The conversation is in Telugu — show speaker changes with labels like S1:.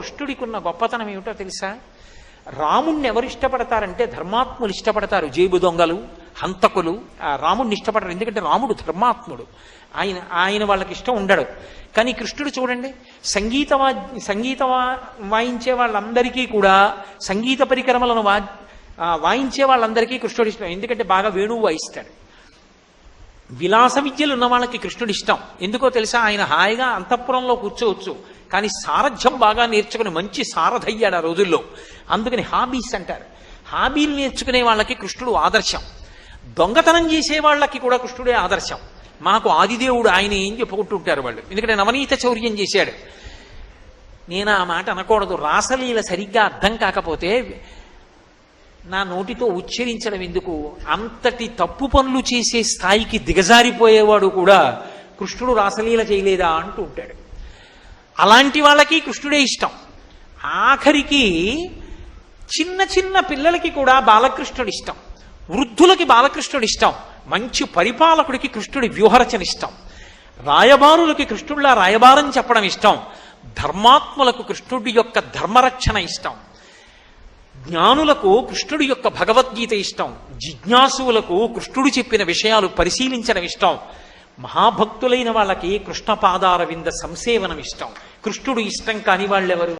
S1: కృష్ణుడికి ఉన్న గొప్పతనం ఏమిటో తెలుసా? రాముణ్ణి ఎవరు ఇష్టపడతారంటే ధర్మాత్ములు ఇష్టపడతారు. జేబు దొంగలు, హంతకులు రాముణ్ణి ఇష్టపడరు. ఎందుకంటే రాముడు ధర్మాత్ముడు. ఆయన వాళ్ళకి ఇష్టం ఉండడు. కానీ కృష్ణుడు చూడండి, సంగీత వాయించే వాళ్ళందరికీ కూడా, సంగీత పరికరములను వాయించే వాళ్ళందరికీ కృష్ణుడు ఇష్టం. ఎందుకంటే బాగా వేణువు వాయిస్తాడు. విలాస విద్యలు ఉన్న వాళ్ళకి కృష్ణుడు ఇష్టం. ఎందుకో తెలుసా? ఆయన హాయిగా అంతఃపురంలో కూర్చోవచ్చు, కానీ సారథ్యం బాగా నేర్చుకుని మంచి సారథయ్యాడు ఆ రోజుల్లో. అందుకని హాబీస్ అంటారు. హాబీలు నేర్చుకునే వాళ్ళకి కృష్ణుడు ఆదర్శం. దొంగతనం చేసే వాళ్ళకి కూడా కృష్ణుడే ఆదర్శం. మాకు ఆదిదేవుడు ఆయన ఏం చెప్పుకుంటుంటారు వాళ్ళు, ఎందుకంటే నవనీత చౌర్యం చేశాడు. నేను ఆ మాట అనకూడదు. రాసలీల సరిగ్గా అర్థం కాకపోతే నా నోటితో ఉచ్చరించడం ఎందుకు? అంతటి తప్పు పనులు చేసే స్థాయికి దిగజారిపోయేవాడు కూడా కృష్ణుడు రాసలీల చేయలేదా అంటూ ఉంటాడు. అలాంటి వాళ్ళకి కృష్ణుడే ఇష్టం. ఆఖరికి చిన్న చిన్న పిల్లలకి కూడా బాలకృష్ణుడు ఇష్టం. వృద్ధులకి బాలకృష్ణుడు ఇష్టం. మంచి పరిపాలకుడికి కృష్ణుడి వ్యూహరచన ఇష్టం. రాయబారులకి కృష్ణుడిలా రాయబారం చెప్పడం ఇష్టం. ధర్మాత్ములకు కృష్ణుడి యొక్క ధర్మరక్షణ ఇష్టం. జ్ఞానులకు కృష్ణుడి యొక్క భగవద్గీత ఇష్టం. జిజ్ఞాసువులకు కృష్ణుడు చెప్పిన విషయాలు పరిశీలించడం ఇష్టం. మహాభక్తులైన వాళ్ళకి కృష్ణ పాదార వింద సంసేవనం ఇష్టం. కృష్ణుడు ఇష్టం కాని వాళ్ళెవరు?